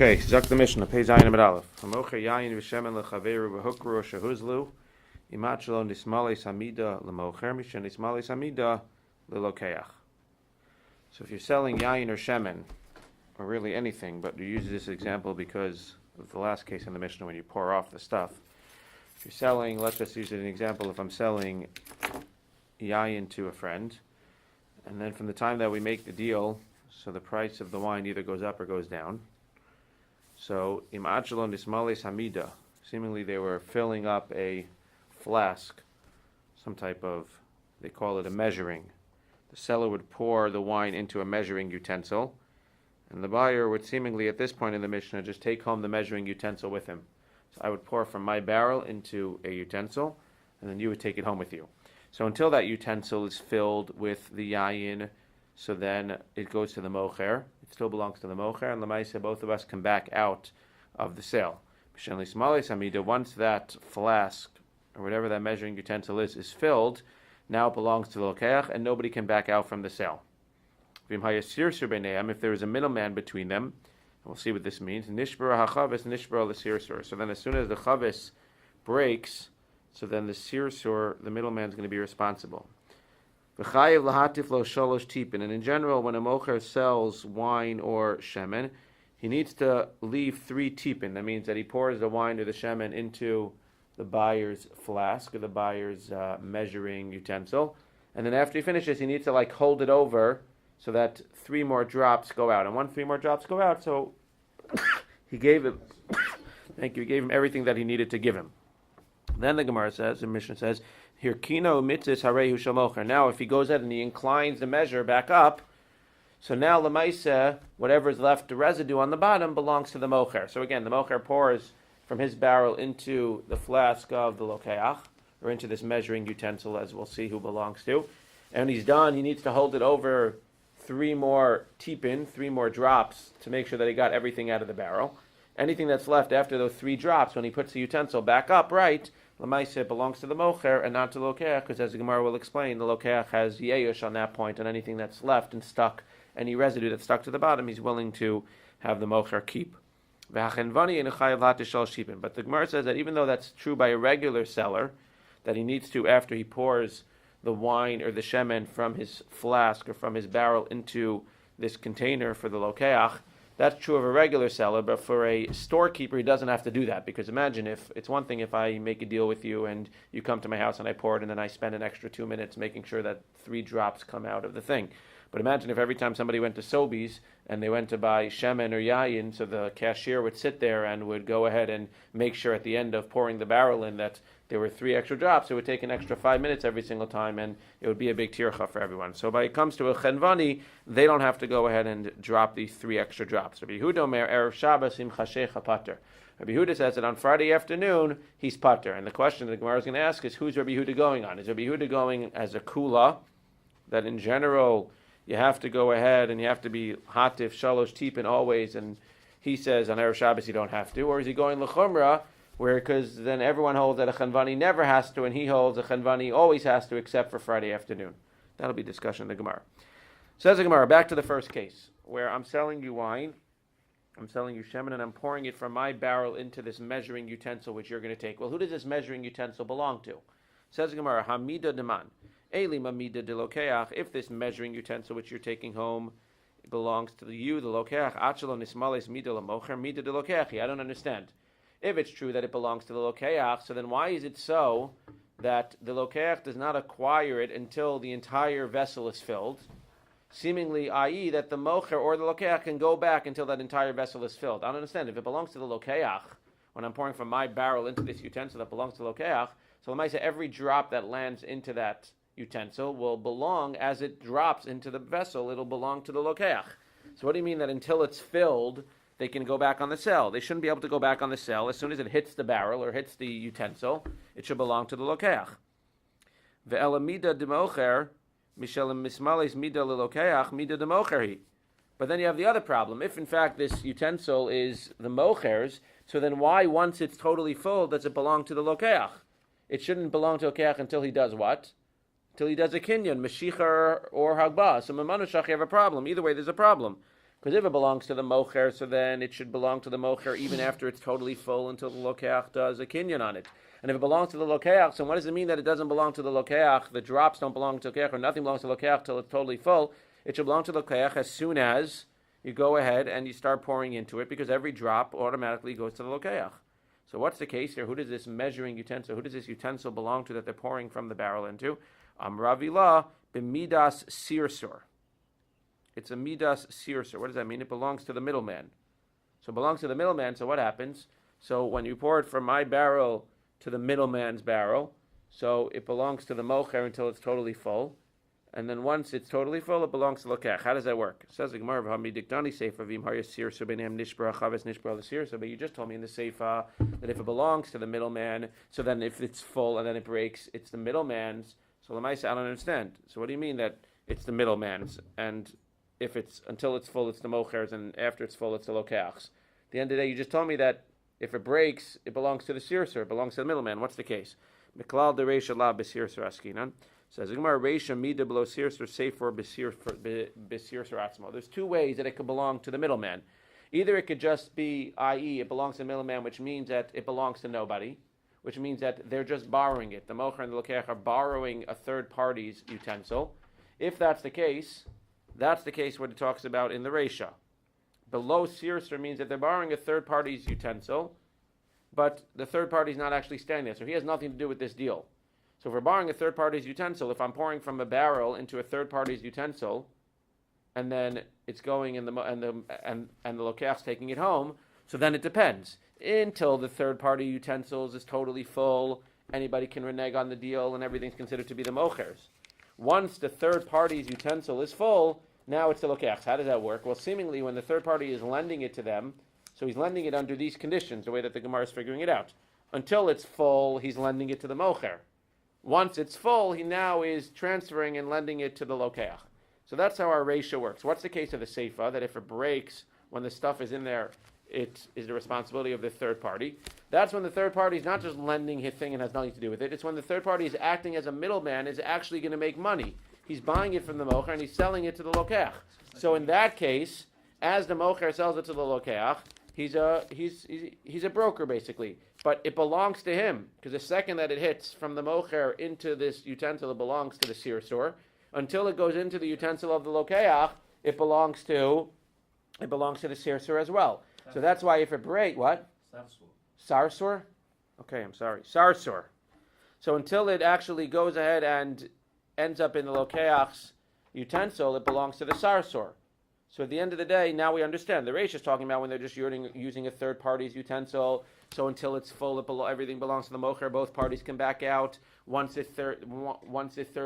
Okay, Zak the Mishnah, page Zayin Amid Aleph. Hamocher yayin v'shemen lechaveru v'hukru shehuzlu imat shelo nismales hamida lemocher mishen nismales hamida lelokeach. So if you're selling yayin or shemen, or really anything, but you use this example because of the last case in the Mishnah when you pour off the stuff. If you're selling, let's just use it as an example, if I'm selling yayin to a friend, and then from the time that we make the deal, so the price of the wine either goes up or goes down. So, im achelon ismales hamida, seemingly they were filling up a flask, some type of, they call it a measuring. The seller would pour the wine into a measuring utensil, and the buyer would seemingly at this point in the Mishnah just take home the measuring utensil with him. So I would pour from my barrel into a utensil, and then you would take it home with you. So until that utensil is filled with the yayin, so then it goes to the mocher. It still belongs to the mocher, and l'maisa both of us can back out of the sale. Once that flask, or whatever that measuring utensil is filled, now it belongs to the lokeach, and nobody can back out from the sale. If there is a middleman between them, and we'll see what this means. Nishbara hachavis, nishbara l'sirsur. So then as soon as the chavis breaks, so then the sirsur, the middleman, is going to be responsible. And in general, when a mocher sells wine or shemen, he needs to leave 3 tipin. That means that he pours the wine or the shemen into the buyer's flask or the buyer's measuring utensil. And then after he finishes, he needs to hold it over so that 3 more drops go out. And when 3 more drops go out, so he gave him, he gave him everything that he needed to give him. Then the Gemara says, the Mishnah says, Hirkino mitzis harehu shamocher. Now, if he goes ahead and he inclines the measure back up, so now lemaisa, whatever is left, the residue on the bottom belongs to the mocher. So again, the mocher pours from his barrel into the flask of the lokeach, or into this measuring utensil, as we'll see who belongs to. And when he's done, he needs to hold it over 3 more tipin, 3 more drops, to make sure that he got everything out of the barrel. Anything that's left after those 3 drops, when he puts the utensil back up right, l'maisa belongs to the mocher and not to the lokeach, because as the Gemara will explain, the lokeach has yeyush on that point, and anything that's left and stuck, any residue that's stuck to the bottom, he's willing to have the mocher keep. But the Gemara says that even though that's true by a regular seller, that he needs to, after he pours the wine or the shemen from his flask or from his barrel into this container for the lokeach, that's true of a regular seller, but for a storekeeper, he doesn't have to do that. Because imagine if, it's one thing if I make a deal with you and you come to my house and I pour it and then I spend an extra 2 minutes making sure that 3 drops come out of the thing. But imagine if every time somebody went to Sobeys and they went to buy shemen or yayin, so the cashier would sit there and would go ahead and make sure at the end of pouring the barrel in that there were 3 extra drops. It would take an extra 5 minutes every single time, and it would be a big tircha for everyone. So when it comes to a chenvani, they don't have to go ahead and drop the 3 extra drops. Rabbi Yehuda omer erev Shabbos im chashecha pater. Rabbi Yehuda says that on Friday afternoon he's pater, and the question the Gemara is going to ask is, who's Rabbi Yehuda going on? Is Rabbi Yehuda going as a kula, that in general you have to go ahead and you have to be hatif shalosh tipin always, and he says on erev Shabbos you don't have to, or is he going lechumra, where, because then everyone holds that a chanvani never has to, and he holds a chanvani always has to, except for Friday afternoon. That'll be discussion in the Gemara. Says the Gemara, back to the first case, where I'm selling you wine, I'm selling you shemen, and I'm pouring it from my barrel into this measuring utensil, which you're going to take. Well, who does this measuring utensil belong to? Says the Gemara, hamida deman, eli mamida de lokeach. If this measuring utensil which you're taking home belongs to you, the lokeach, achelo nismales mida lamocher, mida de lokeachi. I don't understand. If it's true that it belongs to the lokeach, so then why is it so that the lokeach does not acquire it until the entire vessel is filled? Seemingly, i.e., that the mocher or the lokeach can go back until that entire vessel is filled. I don't understand. If it belongs to the lokeach, when I'm pouring from my barrel into this utensil that belongs to the lokeach, so let me say every drop that lands into that utensil will belong, as it drops into the vessel, it'll belong to the lokeach. So what do you mean that until it's filled, they can go back on the sell? They shouldn't be able to go back on the sell. As soon as it hits the barrel or hits the utensil, it should belong to the lokeach. Ve'elamida democher, mishelim mismales mida lelokeach, mida democherhi. But then you have the other problem. If in fact this utensil is the mocher's, so then why, once it's totally full, does it belong to the lokeach? It shouldn't belong to lokeach until he does what? Until he does a kinyan, meshicha or hagbah. So memanushach, you have a problem. Either way, there's a problem. Because if it belongs to the mocher, so then it should belong to the mocher even after it's totally full until the lokeach does a kinyan on it. And if it belongs to the lokeach, so what does it mean that it doesn't belong to the lokeach? The drops don't belong to the lokeach, or nothing belongs to the lokeach till it's totally full. It should belong to the lokeach as soon as you go ahead and you start pouring into it, because every drop automatically goes to the lokeach. So what's the case here? Who does this measuring utensil, who does this utensil belong to that they're pouring from the barrel into? Ravila b'midas sirsur. It's a midas sirsur. What does that mean? It belongs to the middleman. So it belongs to the middleman, so what happens? So when you pour it from my barrel to the middleman's barrel, so it belongs to the mocher until it's totally full. And then once it's totally full, it belongs to lokech. How does that work? It says the Gemara, but you just told me in the Seifa that if it belongs to the middleman, so then if it's full and then it breaks, it's the middleman's. So Lamaisa, I don't understand. So what do you mean that it's the middleman's? And if it's until it's full, it's the mocher's, and after it's full, it's the lokech's. At the end of the day, you just told me that if it breaks, it belongs to the sirsur, it belongs to the middleman. What's the case? Miklal de reisha la b'sirsur askinan. Says Gemara, reisha mida below sirsur sefer b'sirsur atzmo. There's two ways that it could belong to the middleman. Either it could just be, i.e., it belongs to the middleman, which means that it belongs to nobody, which means that they're just borrowing it. The mocher and the lokech are borrowing a third party's utensil. If that's the case what it talks about in the reisha. Below sirsur means that they're borrowing a third party's utensil, but the third party's not actually standing there, so he has nothing to do with this deal. So if we're borrowing a third party's utensil, if I'm pouring from a barrel into a third party's utensil, and then it's going and the lokech's taking it home, so then it depends. Until the third party utensils is totally full, anybody can renege on the deal, and everything's considered to be the mocher's. Once the third party's utensil is full, now it's the lokech's. How does that work? Well, seemingly when the third party is lending it to them, so he's lending it under these conditions, the way that the Gemara is figuring it out. Until it's full, he's lending it to the mocher. Once it's full, he now is transferring and lending it to the lokech. So that's how our ratio works. What's the case of the seifa? That if it breaks when the stuff is in there, it is the responsibility of the third party. That's when the third party is not just lending his thing and has nothing to do with it. It's when the third party is acting as a middleman, is actually going to make money. He's buying it from the mocher and he's selling it to the lokech. So in that case, as the mocher sells it to the lokech, he's a broker basically. But it belongs to him, because the second that it hits from the mocher into this utensil, it belongs to the sirsur. Until it goes into the utensil of the lokeach, it belongs to the sirsur as well. So that's why if it breaks, what? Sarsur? Okay, I'm sorry. Sarsur. So until it actually goes ahead and ends up in the lokeach's utensil, it belongs to the sarsur. So at the end of the day, now we understand. The Reish is talking about when they're just using a third party's utensil. So until it's full, everything belongs to the mocher. Both parties can back out. Once this third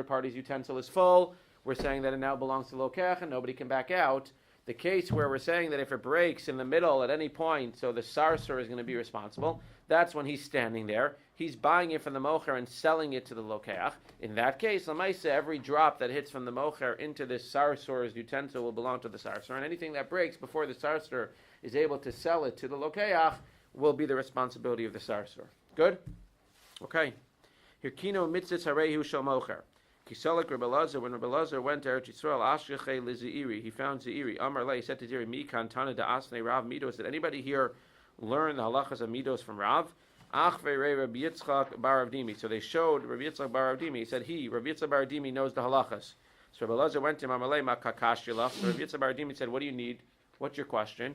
party's utensil is full, we're saying that it now belongs to the lokech and nobody can back out. The case where we're saying that if it breaks in the middle at any point, so the sarsur is going to be responsible, that's when he's standing there. He's buying it from the mocher and selling it to the lokeach. In that case, Lamaisa, every drop that hits from the mocher into this sarsur's utensil will belong to the sarsur, and anything that breaks before the sarsur is able to sell it to the lokeach will be the responsibility of the sarsur. Good? Okay. Hirkino mitzvah harehu shel mocher. Kisalek Rabbi Lazar, when Rabbi Lazar went to Eretz Yisrael, Ashkeche Lizeiri, he found Zeiri. Amar Le, he said to Zeiri, Mikan Tana da Asne Rav Midos. Did anybody here learn the halachas of Midos from Rav? Achve Re Rabbi Yitzchak Bar Avdimi. So they showed Rabbi Yitzchak Bar Avdimi. He said, Rabbi Yitzchak Bar Avdimi knows the halachas. So Rabbi Lazar went to him, Amar Le, Ma Kakash Yilach. So Rabbi Yitzchak Bar Avdimi said, what do you need? What's your question?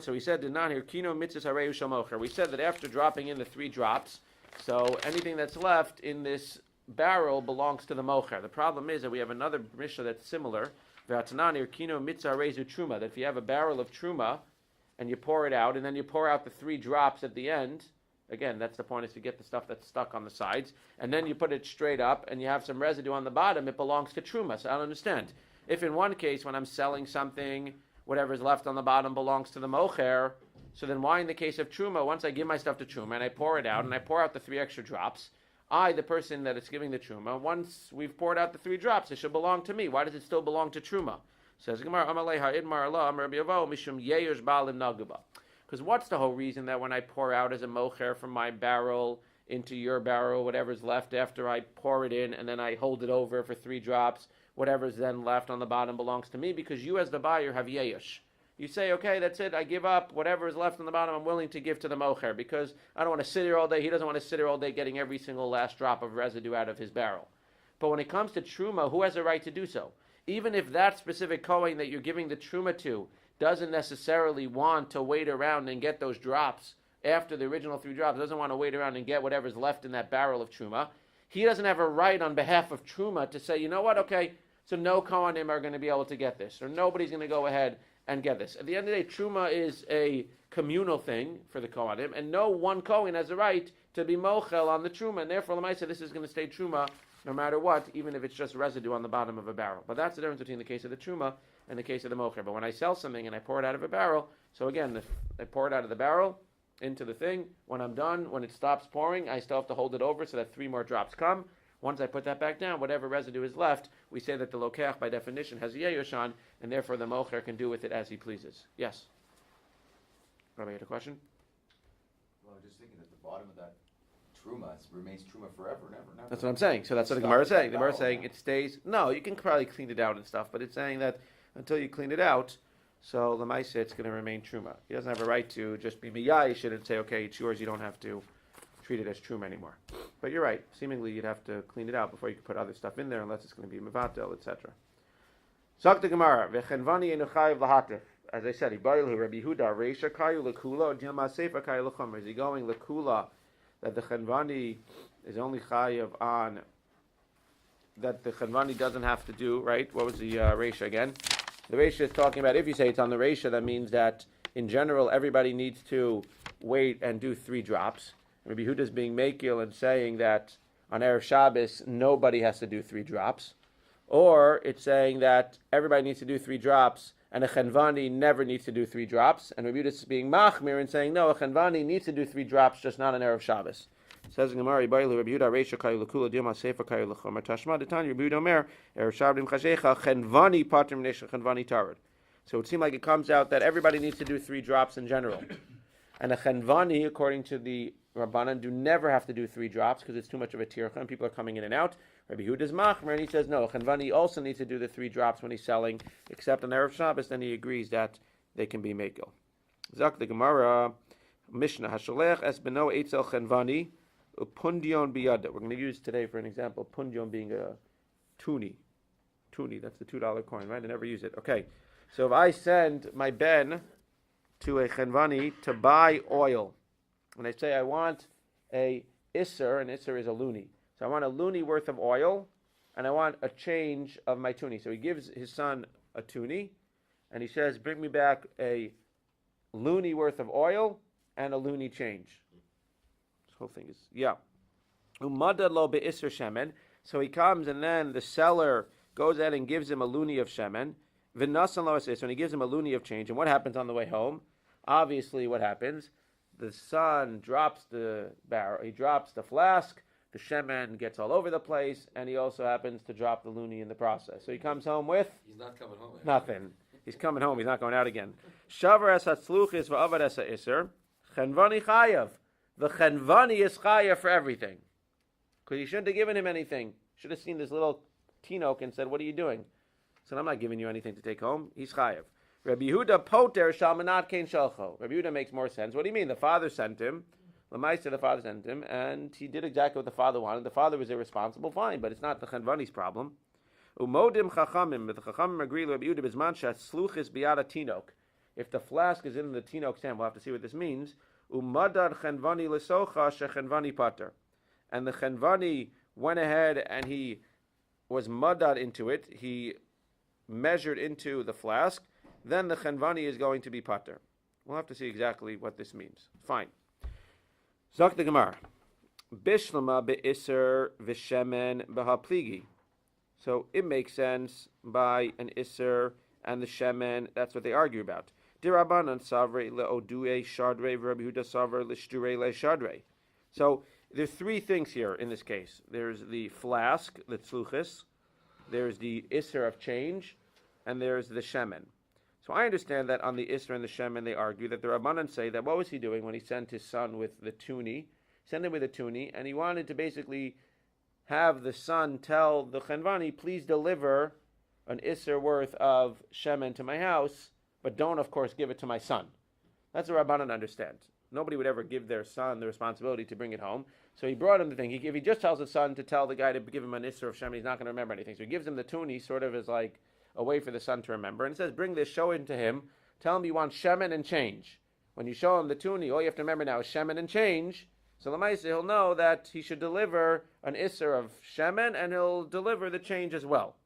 So he said, did not hear Kino Mitzvah Harehu Shel Mocher. We said that after dropping in the 3 drops, so anything that's left in this barrel belongs to the mocher. The problem is that we have another mishnah that's similar. That if you have a barrel of truma and you pour it out, and then you pour out the 3 drops at the end, again, that's the point, is to get the stuff that's stuck on the sides, and then you put it straight up and you have some residue on the bottom, it belongs to truma. So I don't understand. If in one case, when I'm selling something, whatever's left on the bottom belongs to the mocher, so then why in the case of truma, once I give my stuff to truma and I pour it out and I pour out the 3 extra drops, I, the person that is giving the truma, once we've poured out the 3 drops, it should belong to me. Why does it still belong to truma? Says Gemara, because what's the whole reason that when I pour out as a mocher from my barrel into your barrel, whatever's left after I pour it in and then I hold it over for 3 drops, whatever's then left on the bottom belongs to me, because you as the buyer have yeyush. You say, okay, that's it. I give up. Whatever is left on the bottom, I'm willing to give to the mocher because I don't want to sit here all day. He doesn't want to sit here all day getting every single last drop of residue out of his barrel. But when it comes to truma, who has a right to do so? Even if that specific kohen that you're giving the truma to doesn't necessarily want to wait around and get those drops after the original 3 drops, doesn't want to wait around and get whatever's left in that barrel of truma, he doesn't have a right on behalf of truma to say, you know what, okay, so no kohanim are going to be able to get this, or nobody's going to go ahead and get this. At the end of the day, truma is a communal thing for the kohanim, and no one kohen has a right to be mochel on the truma, and therefore, Lamaisa, this is going to stay truma no matter what, even if it's just residue on the bottom of a barrel. But that's the difference between the case of the truma and the case of the mocher. But when I sell something and I pour it out of a barrel, so again, I pour it out of the barrel into the thing. When I'm done, when it stops pouring, I still have to hold it over so that 3 more drops come. Once I put that back down, whatever residue is left, we say that the lokeach, by definition, has a yeyoshan, and therefore the mocher can do with it as he pleases. Yes? Rabbi, you had a question? Well, I'm just thinking at the bottom of that truma remains truma forever and ever and ever. That's what I'm saying. So that's what the Gemara is saying. The Gemara is saying it stays. No, you can probably clean it out and stuff, but it's saying that until you clean it out, so Lamaisa, it's going to remain truma. He doesn't have a right to just be miyayish and say, okay, it's yours. You don't have to treat it as truma anymore. But you're right. Seemingly, you'd have to clean it out before you could put other stuff in there, unless it's going to be mevatel, etc. Zok the Gemara v'chenvani enuchayiv lahatif. As I said, Ibayilhu Rabbi Huda Reisha Kayu Lekula Dilma Sefer Kayu Lechum. Is he going Lekula that the chenvani is only chayiv on that the chenvani doesn't have to do, right? What was the Reisha again? The Reisha is talking about if you say it's on the Reisha, that means that in general everybody needs to wait and do 3 drops. Rabbi Huda is being makil and saying that on Erev Shabbos nobody has to do 3 drops. Or it's saying that everybody needs to do 3 drops and a chenvani never needs to do 3 drops. And Rabbi Huda is being machmir and saying, no, a chenvani needs to do 3 drops, just not on Erev Shabbos. Says in Gemara, Rabbi Huda Reisha Kayu Lekula Dilma Sefer Kayu Lechomer Tashma Detani Rabbi Huda Omer Erev Shabbos Chashecha Chenvani Pater Mnesha Chenvani Tarad. So it seems like it comes out that everybody needs to do 3 drops in general, and a chenvani, according to the Rabbanan, do never have to do 3 drops because it's too much of a tircha and people are coming in and out. Rabbi Huda's machmer, and he says no, a chenvani also needs to do the 3 drops when he's selling, except on Erev Shabbos. Then he agrees that they can be mekel. Zak the Gemara Mishnah Hashalech es beno eitzel chenvani upundion biyada. We're going to use today for an example pundion being a tuni. Tuni, that's the $2 coin, right? I never use it. Okay, so if I send my ben to a chenvani to buy oil, and I say I want a isser, and isser is a luni. So I want a luni worth of oil, and I want a change of my tuni. So he gives his son a tuni, and he says, bring me back a luni worth of oil and a luni change. This whole thing is, yeah. Umada lo be'isser shemen. So he comes, and then the seller goes out and gives him a luni of shemen. V'nasan lo isser, and he gives him a luni of change. And what happens on the way home? Obviously, what happens? The son drops the barrel, he drops the flask, the shemen gets all over the place, and he also happens to drop the luni in the process. So he comes home with? He's not coming home. Nothing. He's coming home, he's not going out again. Shavar es hatzluchis v'avad es ha'isser, chenvani chayav. The chenvani is chayav for everything. Because he shouldn't have given him anything. Should have seen this little tinok and said, what are you doing? He said, I'm not giving you anything to take home. He's chayav. Rabbi Yehuda poter shalmanat kein shalcho. Rabbi Yehuda makes more sense. What do you mean? The father sent him. Lamaisa, the father sent him, and he did exactly what the father wanted. The father was irresponsible, fine, but it's not the chenvani's problem. Umodim chachamim. The chachamim agree. Rabbi Yehuda bisman she'atzluchis biyada tinok. If the flask is in the tinok stand, we'll have to see what this means. Umadad chenvani lesocha shechenvani pater. And the chenvani went ahead and he was madad into it. He measured into the flask. Then the chenvani is going to be pater. We'll have to see exactly what this means. Fine. Zok the Gemara. Bishlama be'isser v'shemen b'hapligi. So it makes sense by an isser and the shemen. That's what they argue about. Dirabanan savre le'odue shadre v'Rabbi Yehuda savre l'shture le'shadre. So there's 3 things here in this case. There's the flask, the tzluchis. There's the isser of change, and there's the shemen. So I understand that on the Isra and the Shemen, they argue that the Rabbanan say that what was he doing when he sent his son with the tuni? Sent him with a tuni, and he wanted to basically have the son tell the Chenvani, please deliver an Isra worth of Shemen to my house but don't, of course, give it to my son. That's what Rabbanan understand. Nobody would ever give their son the responsibility to bring it home. So he brought him the thing. If he just tells his son to tell the guy to give him an Isser of Shemen, he's not going to remember anything. So he gives him the tuni sort of as like a way for the son to remember. And it says, bring this, show it to him. Tell him you want Shemen and change. When you show him the tuni, all you have to remember now is Shemen and change. So Lamaisa, he'll know that he should deliver an Isser of Shemen and he'll deliver the change as well.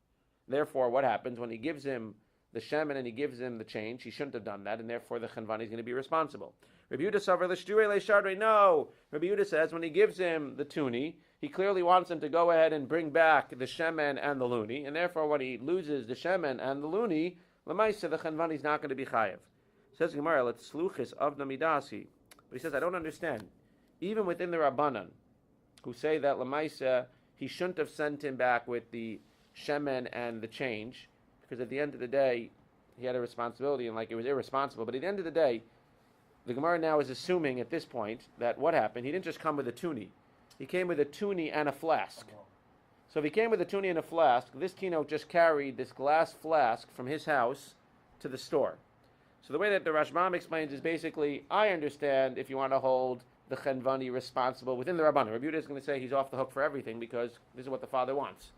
Therefore, what happens when he gives him the Shemen and he gives him the change? He shouldn't have done that, and therefore the Chanvani is going to be responsible. Rabbi Yehuda Savar l'shturei le'shardrei. No, Rabbi Yehuda says when he gives him the tuni, he clearly wants him to go ahead and bring back the Shemen and the Luni, and therefore when he loses the Shemen and the Luni, Lamaisa, the Chanvani is not going to be chayev. Says Gemara, let's sluchis of namidasi. But he says, I don't understand. Even within the Rabbanan, who say that Lamaisa, he shouldn't have sent him back with the Shemen and the change, because at the end of the day, he had a responsibility, and like it was irresponsible. But at the end of the day, the Gemara now is assuming at this point that what happened, he didn't just come with a tuni. He came with a tuni and a flask. So if he came with a tuni and a flask, this Tino just carried this glass flask from his house to the store. So the way that the Rashbam explains is basically, I understand if you want to hold the Chenvani responsible within the Rabbanan. Rabbi Yehuda is going to say he's off the hook for everything because this is what the father wants.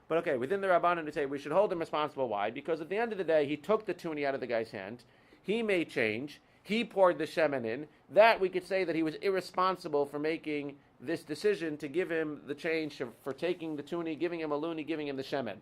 But okay, within the Rabbanan to say we should hold him responsible. Why? Because at the end of the day, he took the tuni out of the guy's hand. He made change. He poured the shemen in. That we could say that he was irresponsible for making this decision to give him the change, for taking the tuni, giving him a luni, giving him the shemen.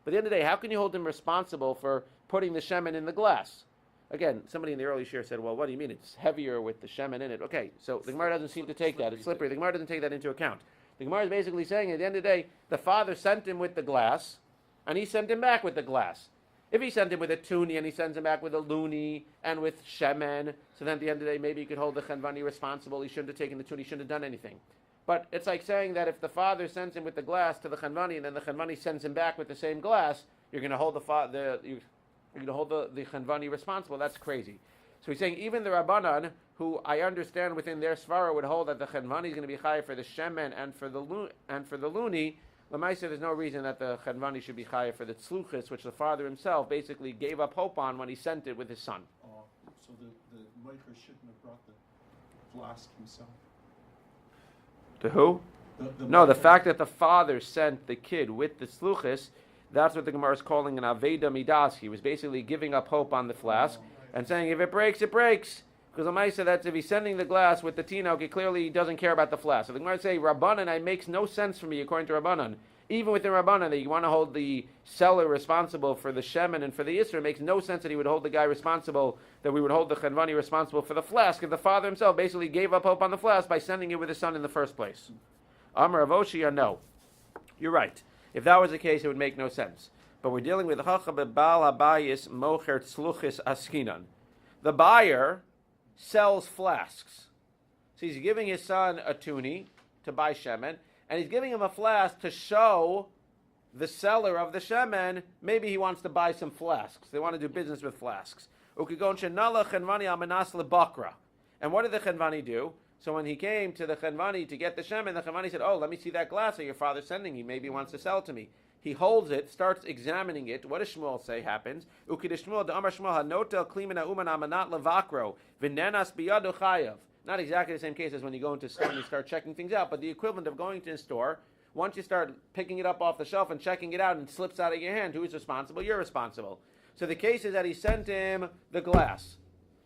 But at the end of the day, how can you hold him responsible for putting the shemen in the glass? Again, somebody in the early share said, well, what do you mean? It's heavier with the shemen in it. Okay, so the Gemara doesn't seem to take that. It's slippery. The Gemara doesn't take that into account. The Gemara is basically saying at the end of the day, the father sent him with the glass, and he sent him back with the glass. If he sent him with a tuni and he sends him back with a luni and with shemen, so then at the end of the day, maybe he could hold the Chenvani responsible. He shouldn't have taken the tuni, he shouldn't have done anything. But it's like saying that if the father sends him with the glass to the Chenvani and then the Chenvani sends him back with the same glass, you're going to hold the Chenvani responsible. That's crazy. So he's saying even the Rabbanan, who I understand within their svara would hold that the Chenvani is going to be chayav for the shemen and for the luni. Lamaisa, there's no reason that the Chenvani should be chayav for the tzluchis, which the father himself basically gave up hope on when he sent it with his son. So the Micah shouldn't have brought the flask himself. To who? The fact that the father sent the kid with the tzluchis, that's what the Gemara is calling an aveda midas. He was basically giving up hope on the flask and saying, if it breaks, it breaks. Because Lamaisa, that's if he's sending the glass with the tinok, he clearly doesn't care about the flask. So the Gemara say, Rabbanan, it makes no sense for me, according to Rabbanan. Even within Rabbanan, that you want to hold the seller responsible for the shemen and for the Yisra, it makes no sense that he would hold the guy responsible, that we would hold the Chenvani responsible for the flask, if the father himself basically gave up hope on the flask by sending it with his son in the first place. Amar Avoshia, no. You're right. If that was the case, it would make no sense. But we're dealing with Chachab Bal Abayis Mocher Tzluchis Askinan. The buyer sells flasks. So he's giving his son a tuni to buy shemen, and he's giving him a flask to show the seller of the shemen maybe he wants to buy some flasks. They want to do business with flasks. And what did the Chenvani do? So when he came to the Chenvani to get the shemen, the Chenvani said, let me see that glass that your father's sending you. Maybe he wants to sell it to me. He holds it, starts examining it. What does Shmuel say happens? Not exactly the same case as when you go into a store and you start checking things out, but the equivalent of going to a store, once you start picking it up off the shelf and checking it out and it slips out of your hand, who's responsible? You're responsible. So the case is that he sent him the glass.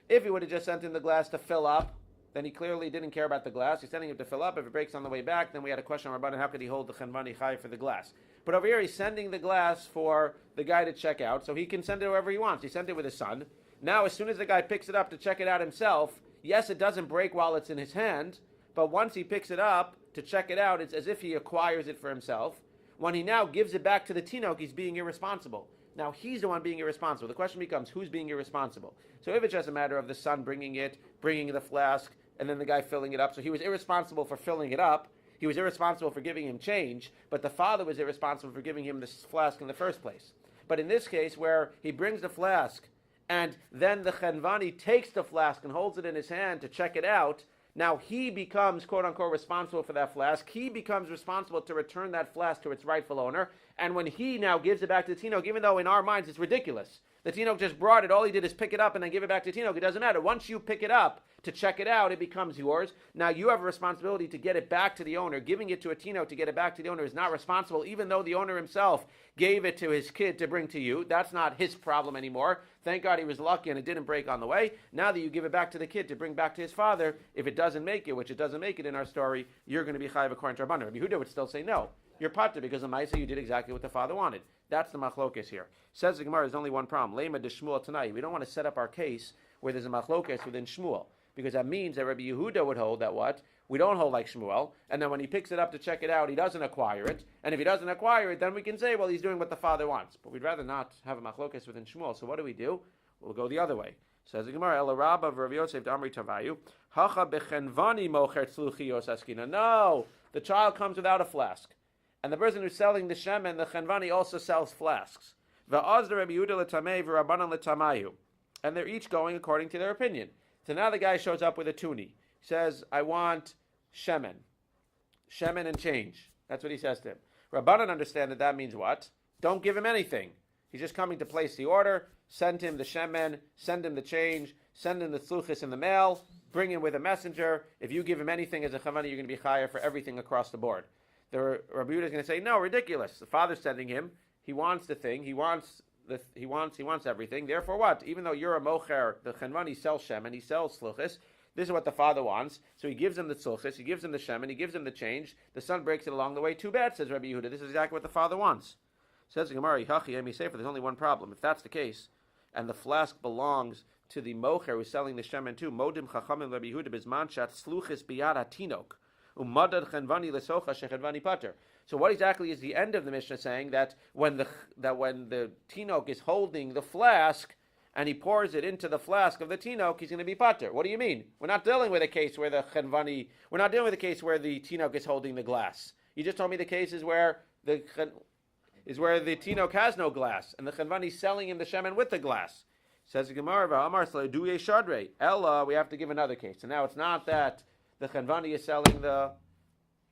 If he would have just sent him the glass to fill up, then he clearly didn't care about the glass. He's sending him to fill up. If it breaks on the way back, then we had a question about how could he hold the Chenvani Chai for the glass. But over here, he's sending the glass for the guy to check out, so he can send it wherever he wants. He sent it with his son. Now, as soon as the guy picks it up to check it out himself, yes, it doesn't break while it's in his hand, but once he picks it up to check it out, it's as if he acquires it for himself. When he now gives it back to the Tinok, he's being irresponsible. Now, he's the one being irresponsible. The question becomes, who's being irresponsible? So if it's just a matter of the son bringing the flask, and then the guy filling it up, so he was irresponsible for filling it up, he was irresponsible for giving him change, but the father was irresponsible for giving him this flask in the first place. But in this case, where he brings the flask, and then the Chenvani takes the flask and holds it in his hand to check it out, now he becomes, quote-unquote, responsible for that flask. He becomes responsible to return that flask to its rightful owner, And when he now gives it back to the Tinok, even though in our minds it's ridiculous, the Tinok just brought it, all he did is pick it up and then give it back to the Tinok. It doesn't matter. Once you pick it up to check it out, it becomes yours. Now you have a responsibility to get it back to the owner. Giving it to a Tinok to get it back to the owner is not responsible, even though the owner himself gave it to his kid to bring to you. That's not his problem anymore. Thank God he was lucky and it didn't break on the way. Now that you give it back to the kid to bring back to his father, if it doesn't make it, which it doesn't make it in our story, you're going to be chayav according to Rabbanan. Rabbi Yehuda would still say no. You're patur because the Maisa you did exactly what the father wanted. That's the machlokes here. Says the Gemara, there's only one problem. Lema de Shmuel tonight. We don't want to set up our case where there's a machlokes within Shmuel, because that means that Rabbi Yehuda would hold that what? We don't hold like Shmuel, and then when he picks it up to check it out, he doesn't acquire it. And if he doesn't acquire it, then we can say, well, he's doing what the father wants. But we'd rather not have a machlokes within Shmuel. So what do? We'll go the other way. Says the Gemara, El Rabba of Rav Yosef Damri Tavayu, Hacha bechenvani mocher tzluchios askina. No, the child comes without a flask. And the person who's selling the shemen, the chenvani, also sells flasks. Va'az Rabbi Yehuda l'tamei v'Rabbanan l'tamayu. And they're each going according to their opinion. So now the guy shows up with a tuni. He says, I want shemen. Shemen and change. That's what he says to him. Rabbanan understand that means what? Don't give him anything. He's just coming to place the order. Send him the shemen, send him the change, send him the tzluchis in the mail, bring him with a messenger. If you give him anything as a chavani, you're going to be chayav for everything across the board. The Rabbi Yehuda is going to say, no, ridiculous. The father's sending him. He wants the thing. He wants everything. Therefore, what? Even though you're a mocher, the chenvani sells shemen, he sells tzluchis. This is what the father wants. So he gives him the tzluchis, he gives him the shemen, he gives him the change. The son breaks it along the way. Too bad, says Rabbi Yehuda. This is exactly what the father wants. Says the Gemara, Hachi Emi Sefer, there's only one problem. If that's the case, and the flask belongs to the mocher who's selling the shemen too, Modim Chachamim Rabbi Yehuda Bizman Shat Sluchis Biyad Hatinok. So what exactly is the end of the Mishnah saying? That when the Tinok is holding the flask and he pours it into the flask of the Tinok, he's going to be patur. What do you mean? We're not dealing with a case where we're not dealing with a case where the Tinok is holding the glass. You just told me the case is where the Tinok has no glass and the Chenvani is selling him the shemen with the glass. Says the Gemara, Ella, we have to give another case. So now it's not that the Chenvani is selling the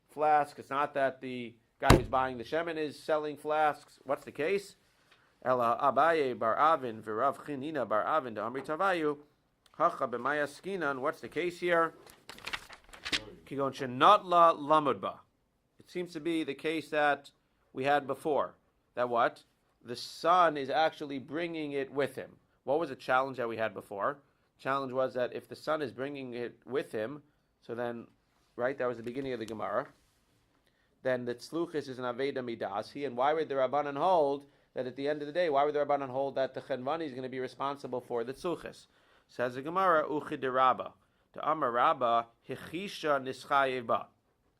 flask. It's not that the guy who's buying the shemen is selling flasks. What's the case? Ela Abaye bar Avin v'Rav Chinina bar Avin de Amri Tavayu Hacha b'Maya Skinan. What's the case here? Kigon shenatla lamudba. It seems to be the case that we had before. That what? The son is actually bringing it with him. What was the challenge that we had before? Challenge was that if the son is bringing it with him, so then, right, that was the beginning of the Gemara. Then the tzluchis is an aveda midasi, and why would the Rabbanan hold that at the end of the day, why would the Rabbanan hold that the chenvani is going to be responsible for the tzluchis? Says the Gemara, uchi de Rabba. To Amar Rabba, hichisha nischayeva.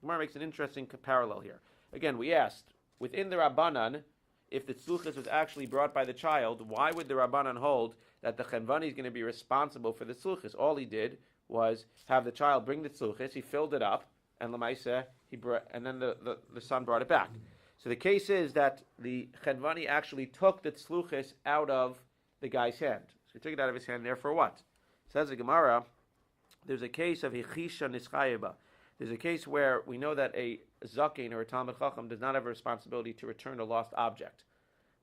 Gemara makes an interesting parallel here. Again, we asked, within the Rabbanan, if the tzluchis was actually brought by the child, why would the Rabbanan hold that the chenvani is going to be responsible for the tzluchis? All he did was have the child bring the tzluchis, he filled it up, and Lamaisa, and then the son brought it back. So the case is that the chenvani actually took the tzluchis out of the guy's hand. So he took it out of his hand, therefore what? Says the Gemara, there's a case of hichisha nischayeba. There's a case where we know that a zaken or a Talmid Chacham does not have a responsibility to return a lost object.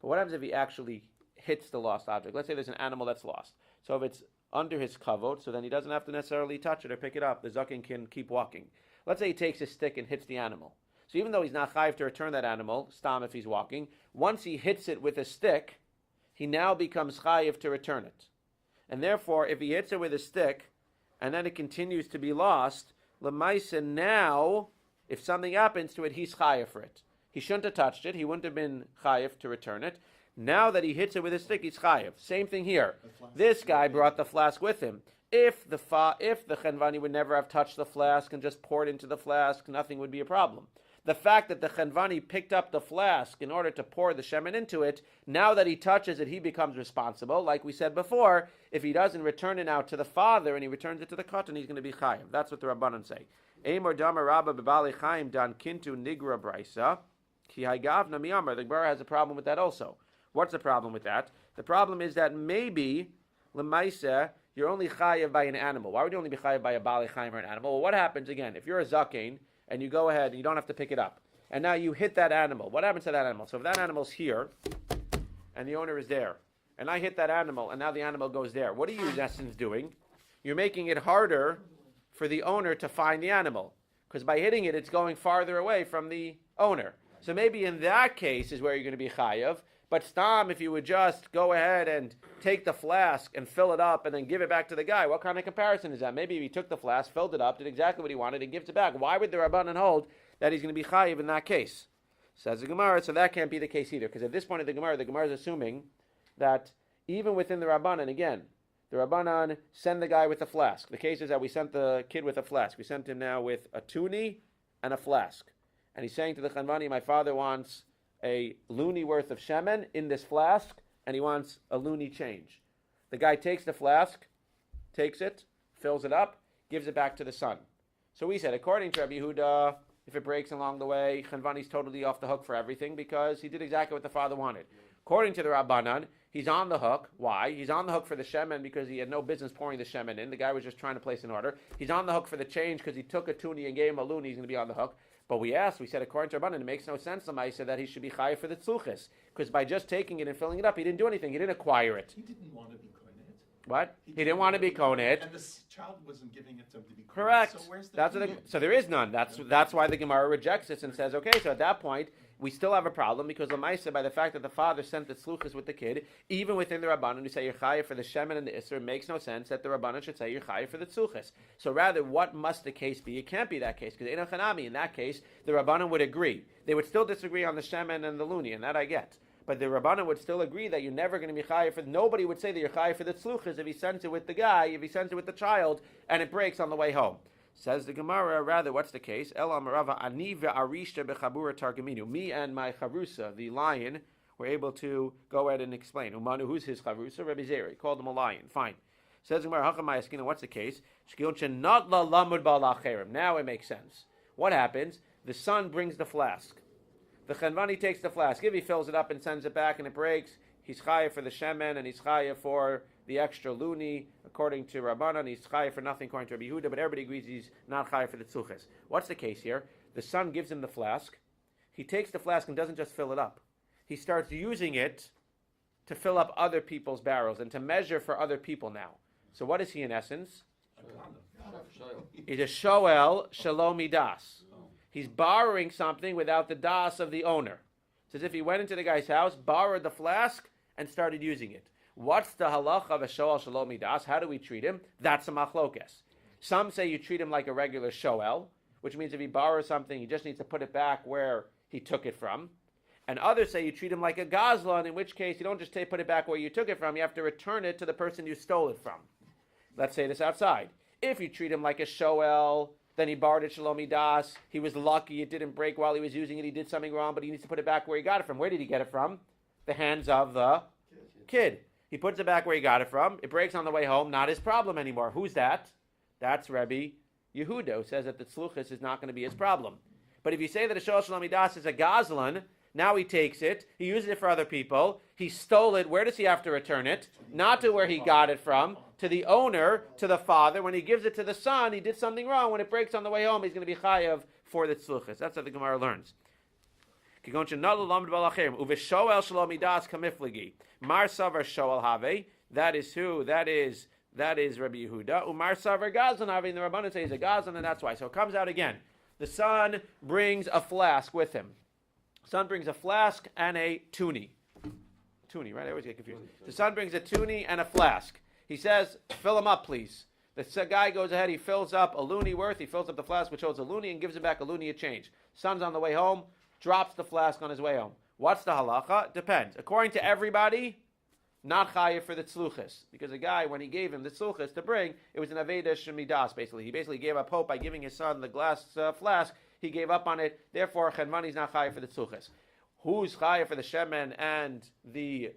But what happens if he actually hits the lost object? Let's say there's an animal that's lost. So if it's under his kavod, so then he doesn't have to necessarily touch it or pick it up. The zaken can keep walking. Let's say he takes his stick and hits the animal. So even though he's not chayiv to return that animal, stam if he's walking, once he hits it with a stick, he now becomes chayiv to return it. And therefore, if he hits it with a stick, and then it continues to be lost, lemaisa now, if something happens to it, he's chayiv for it. He shouldn't have touched it. He wouldn't have been chayiv to return it. Now that he hits it with a stick, he's chayiv. Same thing here. This guy brought the flask with him. If the chenvani would never have touched the flask and just poured into the flask, nothing would be a problem. The fact that the chenvani picked up the flask in order to pour the shemen into it, now that he touches it, he becomes responsible. Like we said before, if he doesn't return it now to the father and he returns it to the katan, he's going to be chayiv. That's what the Rabbanan say. Eimor damar rabba bebali chayim dan kintu nigra brisa ki haygavna miyamar. The Gemara has a problem with that also. What's the problem with that? The problem is that maybe lemaisa you're only chayiv by an animal. Why would you only be chayiv by a bali chayim or an animal? Well, what happens again if you're a zaken and you go ahead and you don't have to pick it up, and now you hit that animal. What happens to that animal? So if that animal's here, and the owner is there, and I hit that animal, and now the animal goes there, what are you in essence doing? You're making it harder for the owner to find the animal, because by hitting it, it's going farther away from the owner. So maybe in that case is where you're going to be chayav. But stam, if you would just go ahead and take the flask and fill it up and then give it back to the guy, what kind of comparison is that? Maybe if he took the flask, filled it up, did exactly what he wanted, and gives it back. Why would the Rabbanan hold that he's going to be chayiv in that case? Says the Gemara, so that can't be the case either. Because at this point of the Gemara is assuming that even within the Rabbanan, again, the Rabbanan send the guy with the flask. The case is that we sent the kid with a flask. We sent him now with a tuni and a flask. And he's saying to the Chanvani, my father wants a luni worth of shemen in this flask, and he wants a luni change. The guy takes the flask, takes it, fills it up, gives it back to the son. So we said, according to Rabbi Yehuda, if it breaks along the way, Chanvani's totally off the hook for everything because he did exactly what the father wanted. According to the Rabbanan, he's on the hook. Why? He's on the hook for the shemen because he had no business pouring the shemen in. The guy was just trying to place an order. He's on the hook for the change because he took a tuni and gave him a luni. He's going to be on the hook. But we said, according to Rabbanan, it makes no sense, said that he should be chayav for the tzluchis. Because by just taking it and filling it up, he didn't do anything. He didn't acquire it. He didn't want to be kohenet. What? He didn't want to be kohenet. And the child wasn't giving it to him to be kohenet. Correct. So where's the So there is none. That's why the Gemara rejects this and says, okay, so at that point, we still have a problem because Lamaisa, by the fact that the father sent the tzluchis with the kid, even within the Rabbanan, who say you're chayav for the shemen and the isser, it makes no sense that the Rabbanan should say you're chayav for the tzluchis. So rather, what must the case be? It can't be that case because in that case, the Rabbanan would agree. They would still disagree on the shemen and the luni, and that I get. But the Rabbanan would still agree that you're never going to be chayav for. Nobody would say that you're chayav for the tzluchis if he sends it with the guy, if he sends it with the child, and it breaks on the way home. Says the Gemara, rather, what's the case? Elam Rava ani ve'arisha bechabura targaminu. Me and my charusa, the lion, were able to go ahead and explain. Umanu, who's his charusa? Rabbi Zeri. Called him a lion. Fine. Says the Gemara, hachamay, what's the case? Now it makes sense. What happens? The son brings the flask. The Chanvani takes the flask. If he fills it up and sends it back and it breaks, he's chayav for the shemen and he's chayav for the extra luni, according to Rabbanan. He's chayav for nothing, according to Rabbi Yehuda, but everybody agrees he's not chayav for the tzluchis. What's the case here? The son gives him the flask. He takes the flask and doesn't just fill it up. He starts using it to fill up other people's barrels and to measure for other people now. So what is he in essence? He's a shoel shalomi das. He's borrowing something without the das of the owner. It's as if he went into the guy's house, borrowed the flask, and started using it. What's the halacha of a shoel shalomi das? How do we treat him? That's a machlokes. Some say you treat him like a regular shoel, which means if he borrows something, he just needs to put it back where he took it from. And others say you treat him like a gazlan, in which case you don't just put it back where you took it from, you have to return it to the person you stole it from. Let's say this outside. If you treat him like a shoel, then he borrowed it shalomi das, he was lucky it didn't break while he was using it, he did something wrong, but he needs to put it back where he got it from. Where did he get it from? The hands of the kid. He puts it back where he got it from. It breaks on the way home. Not his problem anymore. Who's that? That's Rabbi Yehuda, who says that the tzluchis is not going to be his problem. But if you say that a shoel shalomi das is a gazlan, now he takes it, he uses it for other people, he stole it, where does he have to return it? Not to where he got it from, to the owner, to the father. When he gives it to the son, he did something wrong. When it breaks on the way home, he's going to be chayav for the tzluchis. That's how the Gemara learns. That is who? That is Rabbi Yehuda. Umar Savar Gazan Avi, the Rabbanan say he's a Gazan, and that's why. So it comes out again. The son brings a flask with him. Son brings a flask and a tuni. Tuni, right? I always get confused. The son brings a tuni and a flask. He says, fill them up, please. The guy goes ahead, he fills up a luni worth, he fills up the flask, which holds a luni, and gives it back a luni a change. Son's on the way home, drops the flask on his way home. What's the halacha? Depends. According to everybody, not chayiv for the tzluchis. Because the guy, when he gave him the tzluchis to bring, it was an aveda shemidas, basically. He basically gave up hope by giving his son the glass flask. He gave up on it. Therefore, Chenmani is not chayiv for the tzluchis. Who's chayiv for the shemen and the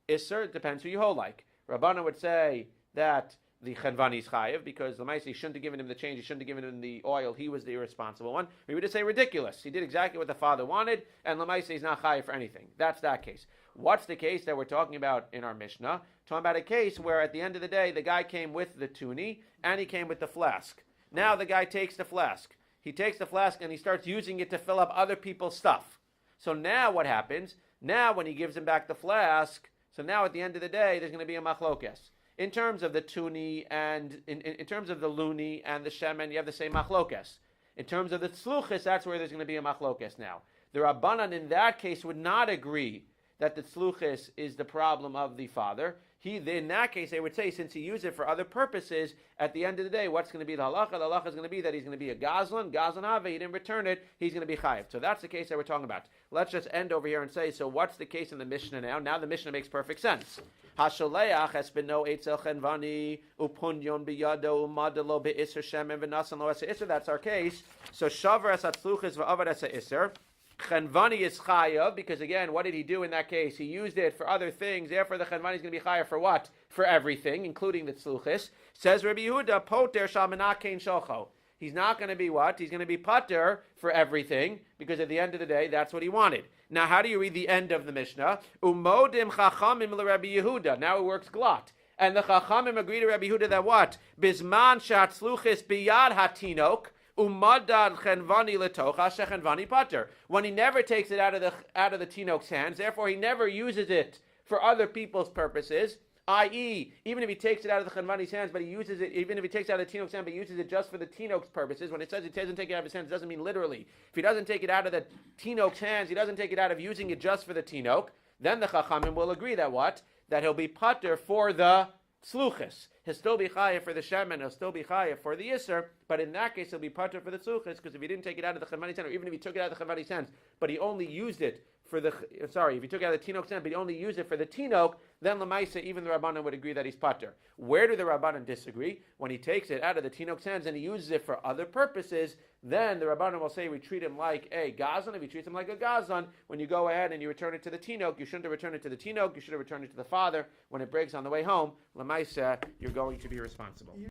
isser? It depends who you hold like. Rabbana would say that the Chenvani is chayiv because Lamaisi shouldn't have given him the change, he shouldn't have given him the oil, he was the irresponsible one. We would just say ridiculous. He did exactly what the father wanted, and Lamaisi is not chayiv for anything. That's that case. What's the case that we're talking about in our Mishnah? Talking about a case where at the end of the day, the guy came with the tuni, and he came with the flask. Now the guy takes the flask. he takes the flask and he starts using it to fill up other people's stuff. So now what happens? Now when he gives him back the flask, so now at the end of the day, there's going to be a machlokes. In terms of the tuni and in terms of the luni and the shemen, you have the same machlokes. In terms of the tzluchis, that's where there's going to be a machlokes now. The Rabbanan in that case would not agree that the tzluchis is the problem of the father. In that case, they would say, since he used it for other purposes, at the end of the day, what's going to be the halacha? The halacha is going to be that he's going to be a gazlan have, he didn't return it, he's going to be chayiv. So that's the case that we're talking about. Let's just end over here and say, so what's the case in the Mishnah now? Now the Mishnah makes perfect sense. Hasholeach espino eitzel chenvani upunyon biyado umadalo be'isr shemen v'nasan lo esa isr. That's our case. So shavar es atzluchis v'avad esa isr. Chenvani is chayav, because again, what did he do in that case? He used it for other things, therefore the chenvani is going to be chayav for what? For everything, including the tzluchis. Says Rabbi Yehuda, poter shal menakein shalcho. He's not going to be what? He's going to be pater for everything, because at the end of the day, that's what he wanted. Now, how do you read the end of the Mishnah? Umodim chachamim l'Rabbi Yehuda. Now it works glot. And the chachamim agree to Rabbi Yehuda that what? Bisman shat tzluchis biyad hatinok. Umadad chenvani letocha shechenvani pater. When he never takes it out of the tinok's hands, therefore he never uses it for other people's purposes. I.e., even if he takes it out of the chenvani's hands, but he uses it, even if he takes it out of the tinok's hand, but he uses it just for the tinok's purposes. When it says he doesn't take it out of his hands, it doesn't mean literally. If he doesn't take it out of the tinok's hands, he doesn't take it out of using it just for the tinok, then the chachamim will agree that what? That he'll be pater for the tzluchis. He'll still be chayav for the shemen, he'll still be chayav for the yisr, but in that case he'll be pater for the tzluchis, because if he didn't take it out of the chenvani's hand, or even if he took it out of the chenvani's hands, but he only used it for the, if he took it out of the tinok's hand, but he only used it for the tinok, then lemaisa, even the Rabbanan would agree that he's pater. Where do the Rabbanan disagree? When he takes it out of the tinok's hands and he uses it for other purposes, then the Rabbanan will say we treat him like a gazan. If he treats him like a gazan, when you go ahead and you return it to the tinok, you shouldn't have returned it to the tinok, you should have returned it to the father. When it breaks on the way home, lemaisa, you're going to be responsible.